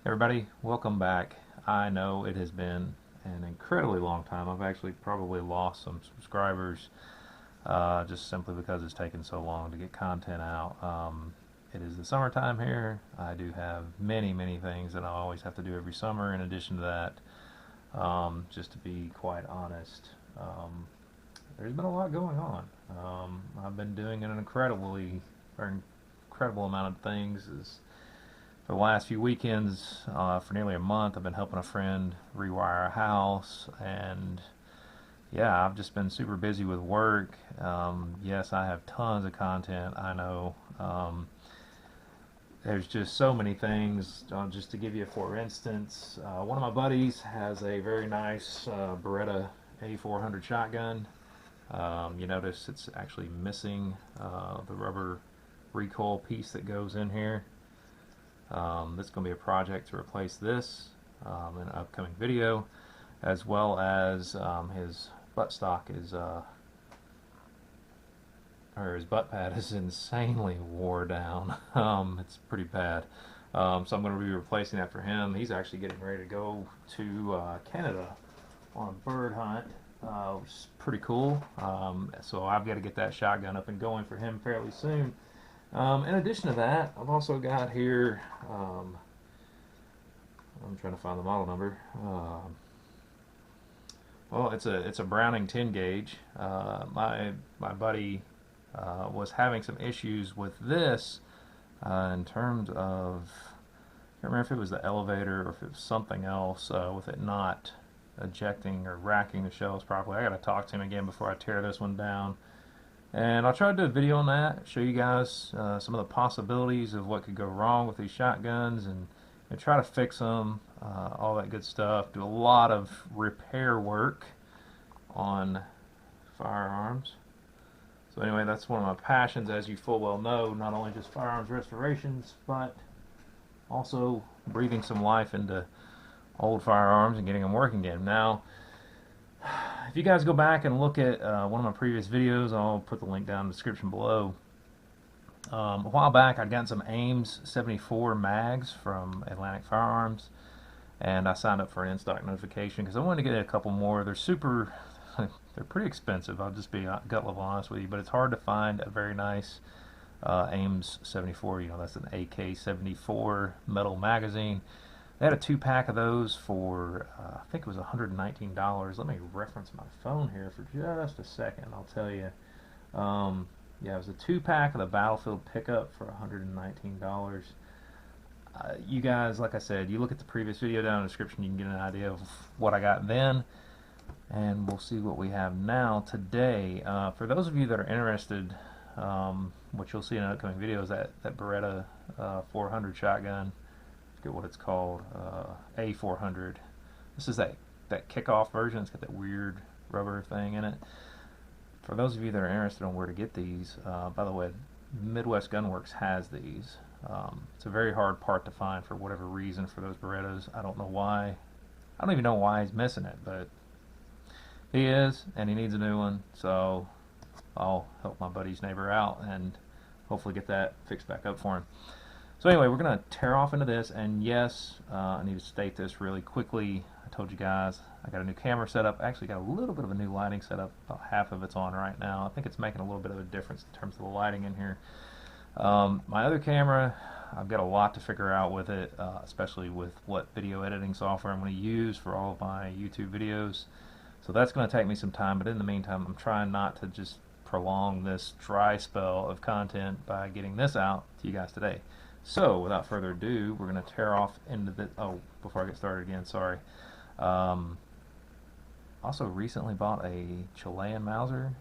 Everybody, welcome back. I know it has been an incredibly long time. I've actually probably lost some subscribers just simply because it's taken so long to get content out. It is the summertime here. I do have many things that I always have to do every summer. In addition to that, just to be quite honest, there's been a lot going on. I've been doing an incredible amount of things. For the last few weekends, for nearly a month, I've been helping a friend rewire a house, and yeah, I've just been super busy with work. Yes, I have tons of content, I know. There's just so many things. Just to give you, for instance, one of my buddies has a very nice Beretta A400 shotgun. You notice it's actually missing the rubber recoil piece that goes in here. This is going to be a project to replace this in an upcoming video, as well as his buttstock is, or his butt pad is insanely wore down. It's pretty bad. So I'm going to be replacing that for him. He's actually getting ready to go to Canada on a bird hunt, which is pretty cool. So I've got to get that shotgun up and going for him fairly soon. In addition to that, I've also got here, I'm trying to find the model number. Well, it's a Browning 10 gauge. My buddy was having some issues with this in terms of, I can't remember if it was the elevator or if it was something else with it not ejecting or racking the shells properly. I got to talk to him again before I tear this one down. And I'll try to do a video on that, show you guys some of the possibilities of what could go wrong with these shotguns, and try to fix them, all that good stuff. Do a lot of repair work on firearms. So anyway, that's one of my passions, as you full well know, not only just firearms restorations, but also breathing some life into old firearms and getting them working again. Now, if you guys go back and look at one of my previous videos, I'll put the link down in the description below. A while back, I'd gotten some AIMS-74 mags from Atlantic Firearms, and I signed up for an in-stock notification because I wanted to get a couple more. They're pretty expensive. I'll just be gut level honest with you, but it's hard to find a very nice AIMS-74. You know, that's an AK-74 metal magazine. They had a 2-pack of those for, I think it was $119. Let me reference my phone here for just a second. I'll tell you. Yeah, it was a 2-pack of the Battlefield pickup for $119. You guys, like I said, you look at the previous video down in the description, you can get an idea of what I got then. And we'll see what we have now today. For those of you that are interested, what you'll see in an upcoming video is that Beretta 400 shotgun. What it's called, A400. This is that kickoff version. It's got that weird rubber thing in it. For those of you that are interested in where to get these, by the way, Midwest Gunworks has these. It's a very hard part to find for whatever reason for those Berettas. I don't know why. I don't even know why he's missing it, but he is, and he needs a new one. So I'll help my buddy's neighbor out and hopefully get that fixed back up for him. So anyway, we're going to tear off into this, and yes, I need to state this really quickly. I told you guys I got a new camera set up. I actually got a little bit of a new lighting set up. About half of it's on right now. I think it's making a little bit of a difference in terms of the lighting in here. My other camera, I've got a lot to figure out with it, especially with what video editing software I'm going to use for all of my YouTube videos. So that's going to take me some time, but in the meantime, I'm trying not to just prolong this dry spell of content by getting this out to you guys today. So, without further ado, we're going to tear off into the... Oh, before I get started again, sorry. Also recently bought a Chilean Mauser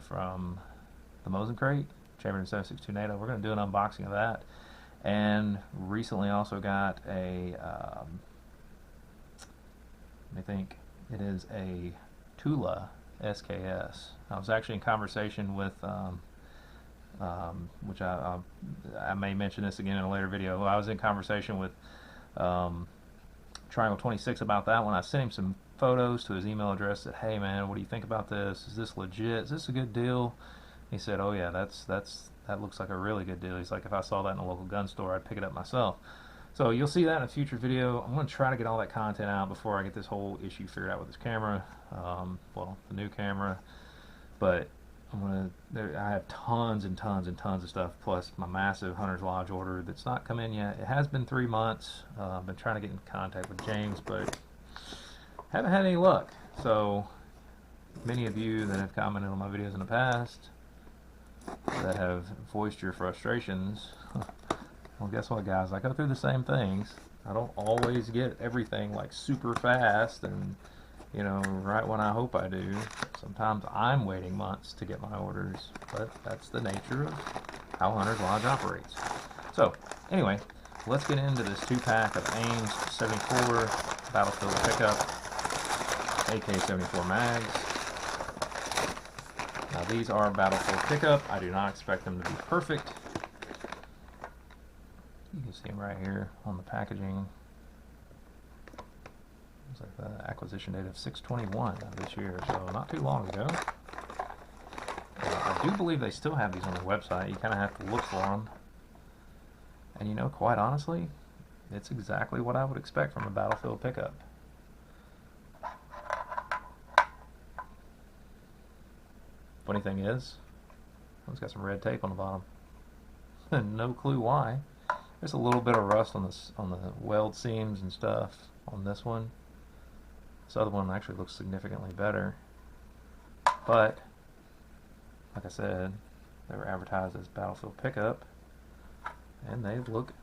from the Mosin Crate, Chamberlain 7.62 NATO. We're going to do an unboxing of that. And recently also got a... let me think. It is a Tula SKS. I was actually in conversation with... which I may mention this again in a later video. I was in conversation with Triangle 26 about that one. I sent him some photos to his email address. Said, "Hey man, what do you think about this? Is this legit? Is this a good deal?" He said, "Oh yeah, that looks like a really good deal." He's like, "If I saw that in a local gun store, I'd pick it up myself." So you'll see that in a future video. I'm going to try to get all that content out before I get this whole issue figured out with this camera. Well, the new camera. But I have tons and tons and tons of stuff, plus my massive Hunter's Lodge order that's not come in yet. It has been 3 months. I've been trying to get in contact with James, but haven't had any luck. So many of you that have commented on my videos in the past that have voiced your frustrations, well, guess what, guys? I go through the same things. I don't always get everything like super fast and, you know, right when I hope I do. Sometimes I'm waiting months to get my orders, but that's the nature of how Hunter's Lodge operates. So, anyway, let's get into this 2-pack of AIMS-74 Battlefield Pickup AK-74 mags. Now, these are Battlefield Pickup. I do not expect them to be perfect. You can see them right here on the packaging. It's like the acquisition date of 6/21 of this year, so not too long ago. I do believe they still have these on their website. You kind of have to look for them. And you know, quite honestly, it's exactly what I would expect from a Battlefield Pickup. Funny thing is, it's got some red tape on the bottom. No clue why. There's a little bit of rust on the weld seams and stuff on this one. This other one actually looks significantly better. But, like I said, they were advertised as Battlefield Pickup, and they look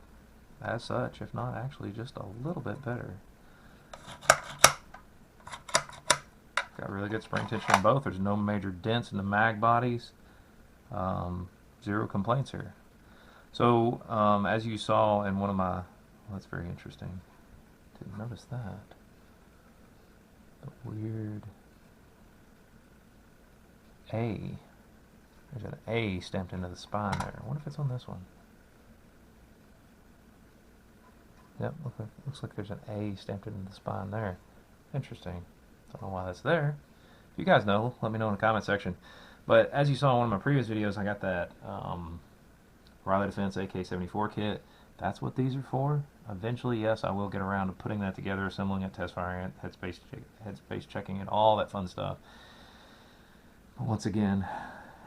as such, if not actually just a little bit better. Got really good spring tension on both. There's no major dents in the mag bodies. Zero complaints here. So, as you saw in one of my, well, that's very interesting. Didn't notice that. The weird A. There's an A stamped into the spine there. I wonder if it's on this one. Yep, looks like there's an A stamped into the spine there. Interesting. Don't know why that's there. If you guys know, let me know in the comment section. But as you saw in one of my previous videos, I got that Riley Defense AK-74 kit. That's what these are for. Eventually, yes, I will get around to putting that together, assembling it, test firing it, headspace checking it, all that fun stuff. But once again,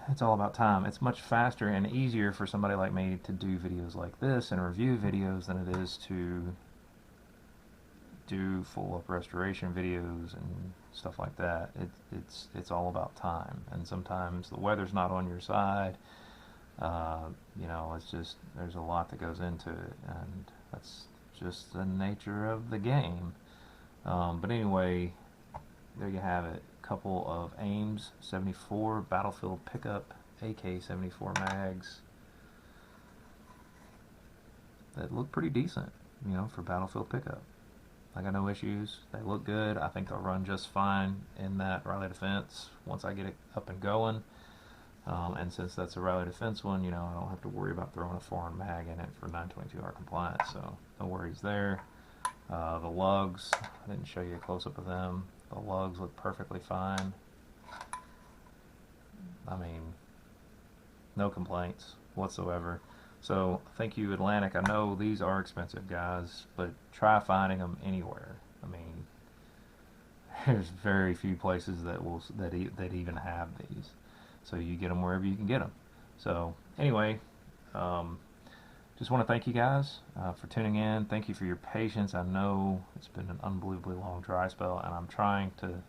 it's all about time. It's much faster and easier for somebody like me to do videos like this and review videos than it is to do full-up restoration videos and stuff like that. It's all about time, and sometimes the weather's not on your side. You know, it's just, there's a lot that goes into it, and that's just the nature of the game. But anyway, there you have it. A couple of AIMS-74 Battlefield Pickup AK-74 mags that look pretty decent, you know, for Battlefield Pickup. I got no issues. They look good. I think they'll run just fine in that Riley Defense once I get it up and going. And since that's a Riley Defense one, you know, I don't have to worry about throwing a foreign mag in it for 922R compliance, so no worries there. The lugs, I didn't show you a close-up of them. The lugs look perfectly fine. I mean, no complaints whatsoever. So, thank you, Atlantic. I know these are expensive, guys, but try finding them anywhere. I mean, there's very few places that even have these. So you get them wherever you can get them. So, anyway, just want to thank you guys for tuning in. Thank you for your patience. I know it's been an unbelievably long dry spell, and I'm trying to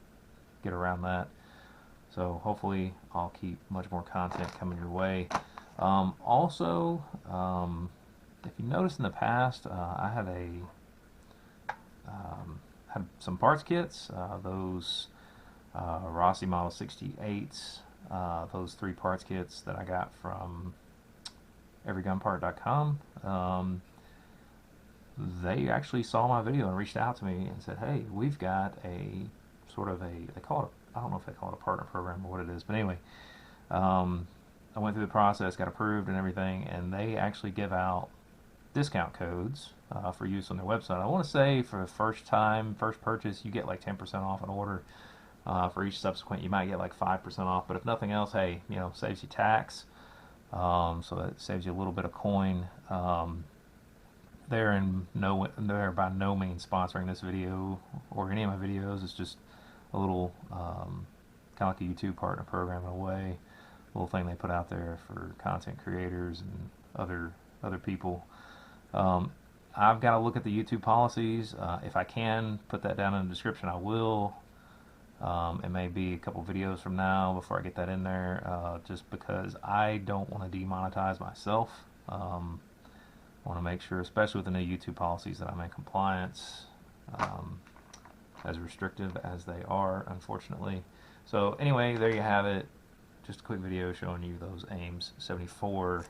get around that. So, hopefully, I'll keep much more content coming your way. Also, if you noticed in the past, I have had some parts kits, those Rossi Model 68s, those 3 parts kits that I got from everygunpart.com. They actually saw my video and reached out to me and said, hey, we've got a sort of a, they call it, I don't know if they call it a partner program or what it is, but anyway, I went through the process, got approved and everything, and they actually give out discount codes for use on their website. I want to say for the first purchase, you get like 10% off an order. For each subsequent, you might get like 5% off, but if nothing else, hey, you know, saves you tax, so that saves you a little bit of coin. they're by no means sponsoring this video or any of my videos. It's just a little kind of like a YouTube partner program in a way, little thing they put out there for content creators and other people. I've got to look at the YouTube policies. If I can put that down in the description, I will. It may be a couple videos from now before I get that in there, just because I don't want to demonetize myself. I want to make sure, especially with the new YouTube policies, that I'm in compliance, as restrictive as they are, unfortunately. So anyway, there you have it. Just a quick video showing you those AIMS-74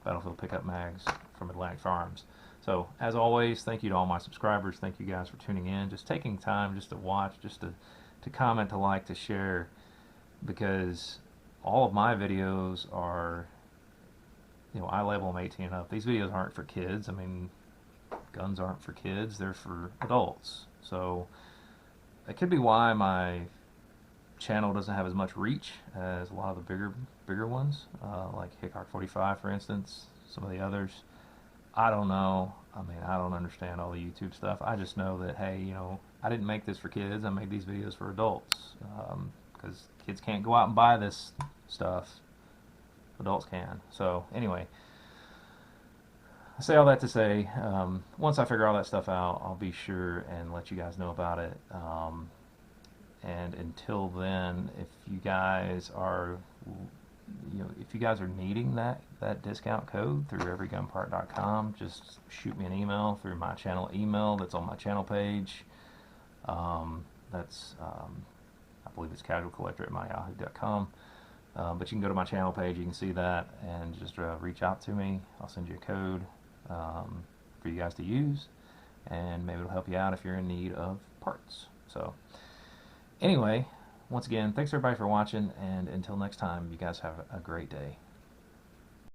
battlefield pickup mags from Atlantic Firearms. So as always, thank you to all my subscribers. Thank you guys for tuning in, just taking time just to watch, just to comment, to like, to share, because all of my videos are, I label them 18 and up. These videos aren't for kids. I mean, guns aren't for kids, they're for adults. So that could be why my channel doesn't have as much reach as a lot of the bigger ones, like Hickok 45, for instance, some of the others. I don't know. I mean, I don't understand all the YouTube stuff. I just know that, hey, I didn't make this for kids. I made these videos for adults, because kids can't go out and buy this stuff. Adults can. So anyway, I say all that to say, once I figure all that stuff out, I'll be sure and let you guys know about it. And until then, if you guys are needing that discount code through everygunpart.com, just shoot me an email through my channel email that's on my channel page. That's I believe it's casualcollector@myyahoo.com. But you can go to my channel page, you can see that, and just reach out to me. I'll send you a code for you guys to use, and maybe it'll help you out if you're in need of parts. So anyway, once again, thanks everybody for watching, and until next time, you guys have a great day.